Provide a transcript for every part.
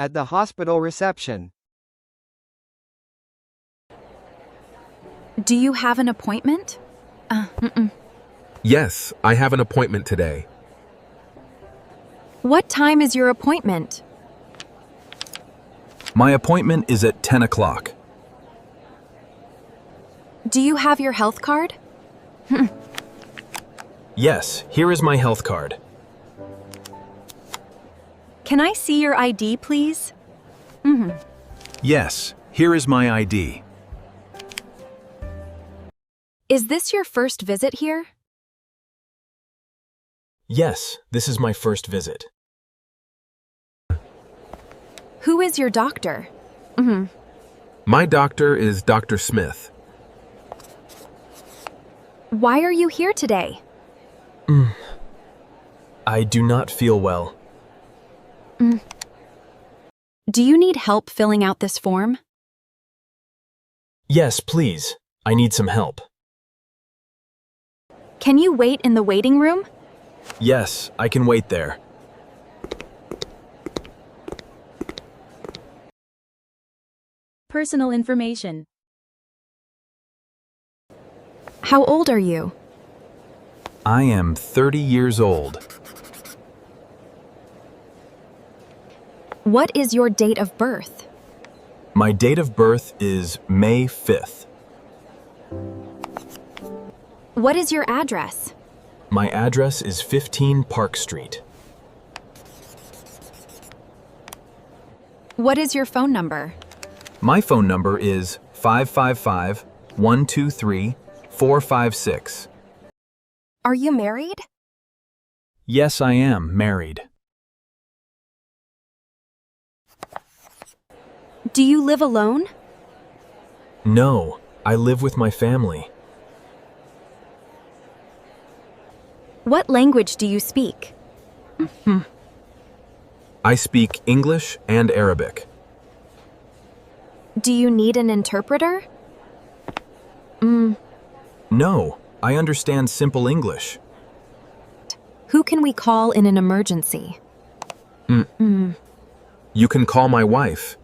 At the hospital reception. Do you have an appointment? Yes, I have an appointment today. What time is your appointment? My appointment is at 10 o'clock. Do you have your health card? Yes, here is my health card. Can I see your ID, please? Yes, here is my ID. Is this your first visit here? Yes, this is my first visit. Who is your doctor? My doctor is Dr. Smith. Why are you here today? I do not feel well. Do you need help filling out this form? Yes, please. I need some help. Can you wait in the waiting room? Yes, I can wait there. Personal information. How old are you? I am 30 years old. What is your date of birth? My date of birth is May 5th. What is your address? My address is 15 Park Street. What is your phone number? My phone number is 555-123-456. Are you married? Yes, I am married. Do you live alone? No, I live with my family. What language do you speak? I speak English and Arabic. Do you need an interpreter? No, I understand simple English. Who can we call in an emergency? You can call my wife.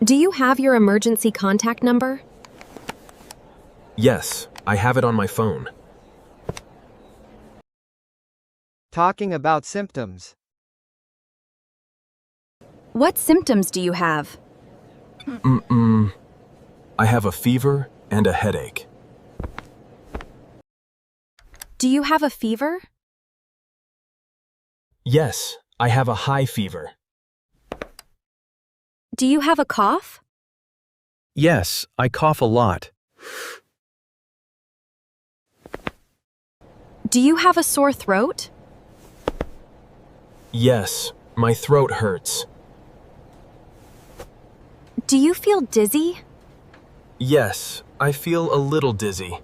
Do you have your emergency contact number? Yes, I have it on my phone. Talking about symptoms. What symptoms do you have? I have a fever and a headache. Do you have a fever? Yes, I have a high fever. Do you have a cough? Yes, I cough a lot. Do you have a sore throat? Yes, my throat hurts. Do you feel dizzy? Yes, I feel a little dizzy.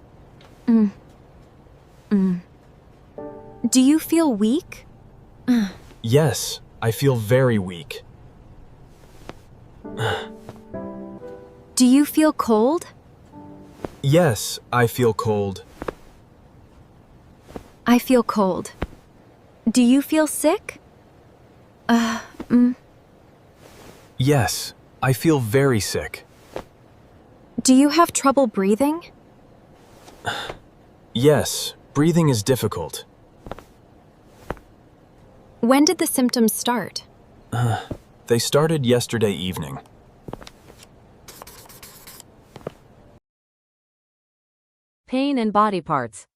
Do you feel weak? Yes, I feel very weak. Do you feel cold? Yes, I feel cold. I feel cold. Do you feel sick? Yes, I feel very sick. Do you have trouble breathing? Yes, breathing is difficult. When did the symptoms start? They started yesterday evening. Pain in body parts.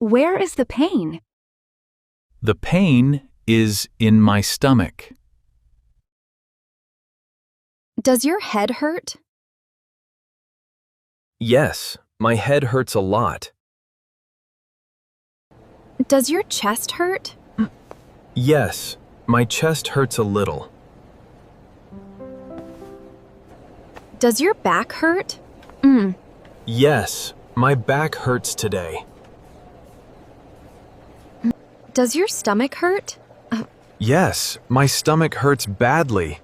Where is the pain? The pain is in my stomach. Does your head hurt? Yes, my head hurts a lot. Does your chest hurt? Yes, my chest hurts a little. Does your back hurt? Yes, my back hurts today. Does your stomach hurt? Yes, my stomach hurts badly.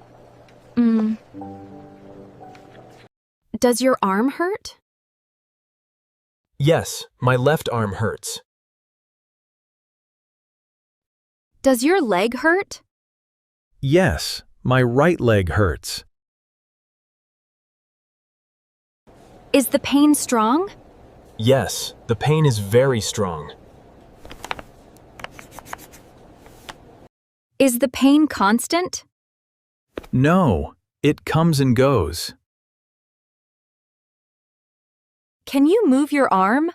Does your arm hurt? Yes, my left arm hurts. Does your leg hurt? Yes, my right leg hurts. Is the pain strong? Yes, the pain is very strong. Is the pain constant? No, it comes and goes. Can you move your arm?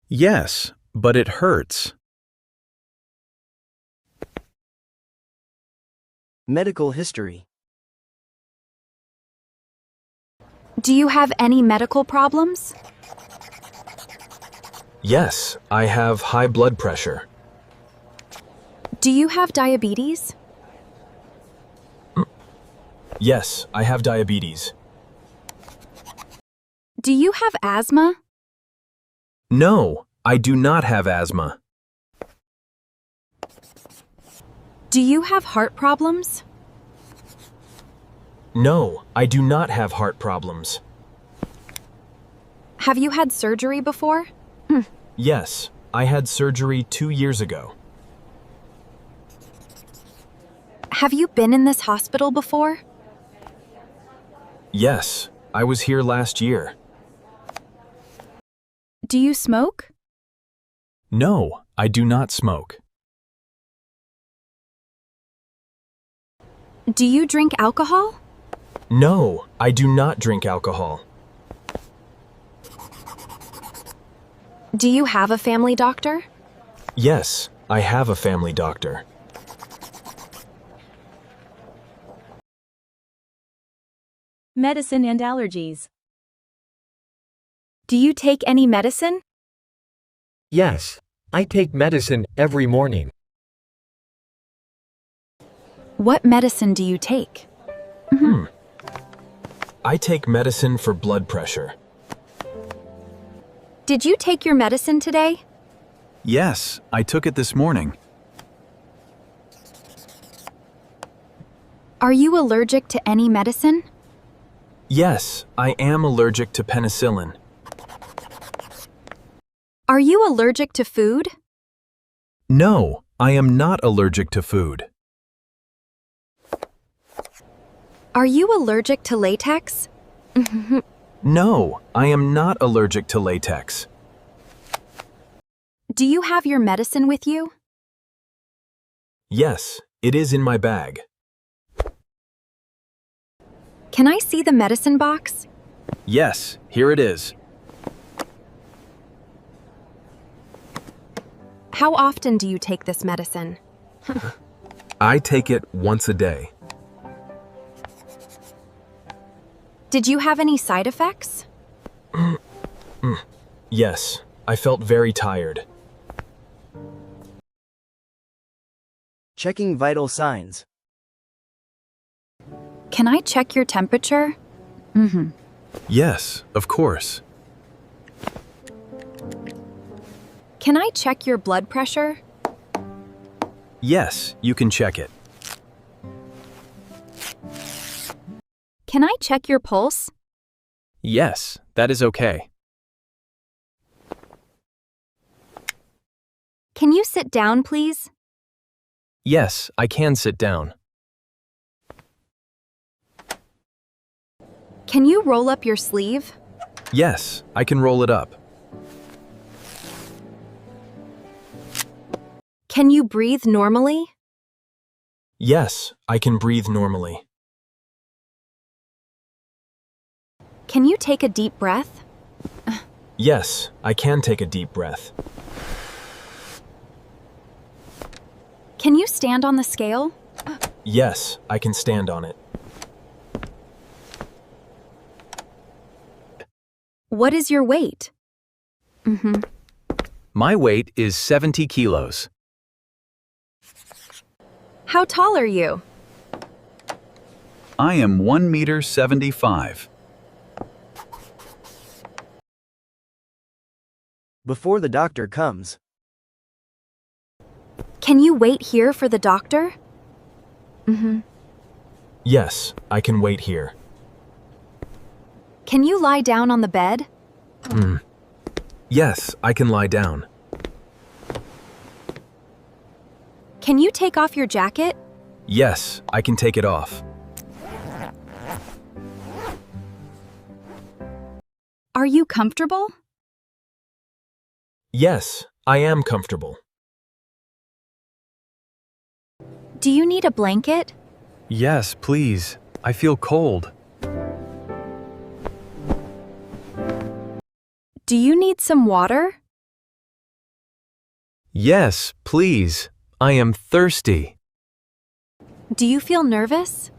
Yes, but it hurts. Medical history. Do you have any medical problems? Yes, I have high blood pressure. Do you have diabetes? Yes, I have diabetes. Do you have asthma? No, I do not have asthma. Do you have heart problems? No, I do not have heart problems. Have you had surgery before? Yes, I had surgery 2 years ago. Have you been in this hospital before? Yes, I was here last year. Do you smoke? No, I do not smoke. Do you drink alcohol? No, I do not drink alcohol. Do you have a family doctor? Yes, I have a family doctor. Medicine and allergies. Do you take any medicine? Yes, I take medicine every morning. What medicine do you take? I take medicine for blood pressure. Did you take your medicine today? Yes, I took it this morning. Are you allergic to any medicine? Yes, I am allergic to penicillin. Are you allergic to food? No, I am not allergic to food. Are you allergic to latex? No, I am not allergic to latex. Do you have your medicine with you? Yes, it is in my bag. Can I see the medicine box? Yes, here it is. How often do you take this medicine? I take it once a day. Did you have any side effects? Yes, I felt very tired. Checking vital signs. Can I check your temperature? Yes, of course. Can I check your blood pressure? Yes, you can check it. Can I check your pulse? Yes, that is okay. Can you sit down, please? Yes, I can sit down. Can you roll up your sleeve? Yes, I can roll it up. Can you breathe normally? Yes, I can breathe normally. Can you take a deep breath? Yes, I can take a deep breath. Can you stand on the scale? Yes, I can stand on it. What is your weight? My weight is 70 kilos. How tall are you? I am 1 meter 75. Before the doctor comes. Can you wait here for the doctor? Yes, I can wait here. Can you lie down on the bed? Yes, I can lie down. Can you take off your jacket? Yes, I can take it off. Are you comfortable? Yes, I am comfortable. Do you need a blanket? Yes, please. I feel cold. Do you need some water? Yes, please. I am thirsty. Do you feel nervous?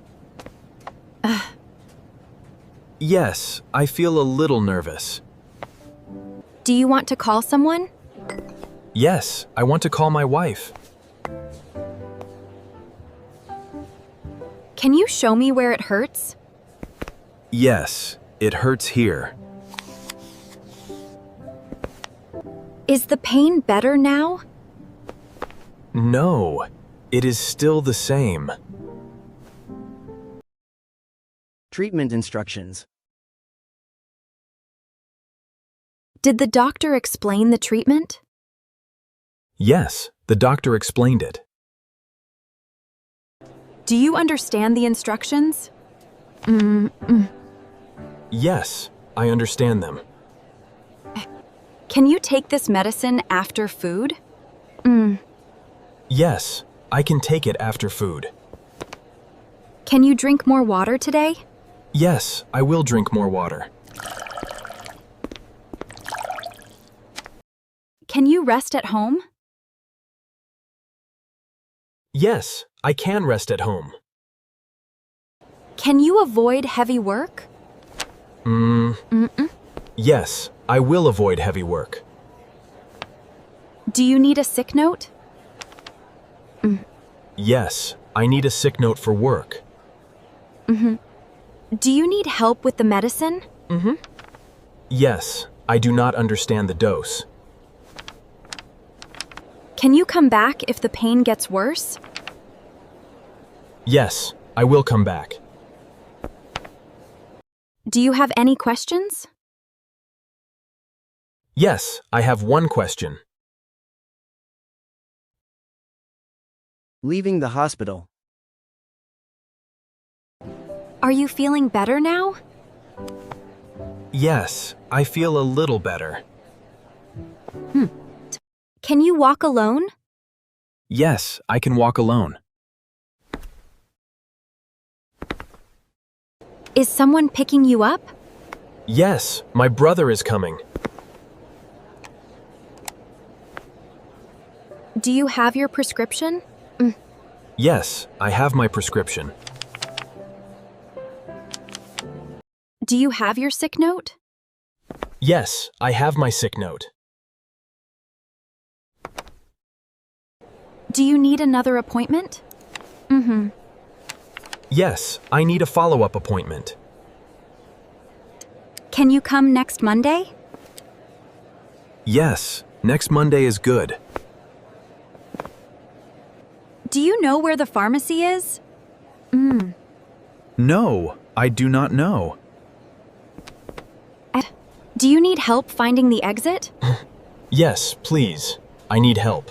Yes, I feel a little nervous. Do you want to call someone? Yes, I want to call my wife. Can you show me where it hurts? Yes, it hurts here. Is the pain better now? No, it is still the same. Treatment instructions. Did the doctor explain the treatment? Yes, the doctor explained it. Do you understand the instructions? Yes, I understand them. Can you take this medicine after food? Yes, I can take it after food. Can you drink more water today? Yes, I will drink more water. Can you rest at home? Yes, I can rest at home. Can you avoid heavy work? Yes, I will avoid heavy work. Do you need a sick note? Yes, I need a sick note for work. Do you need help with the medicine? Yes, I do not understand the dose. Can you come back if the pain gets worse? Yes, I will come back. Do you have any questions? Yes, I have one question. Leaving the hospital. Are you feeling better now? Yes, I feel a little better. Can you walk alone? Yes, I can walk alone. Is someone picking you up? Yes, my brother is coming. Do you have your prescription? Yes, I have my prescription. Do you have your sick note? Yes, I have my sick note. Do you need another appointment? Yes, I need a follow-up appointment. Can you come next Monday? Yes, next Monday is good. Do you know where the pharmacy is? No, I do not know. Do you need help finding the exit? Yes, please. I need help.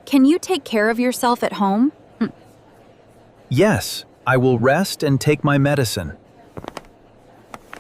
Can you take care of yourself at home? Yes, I will rest and take my medicine.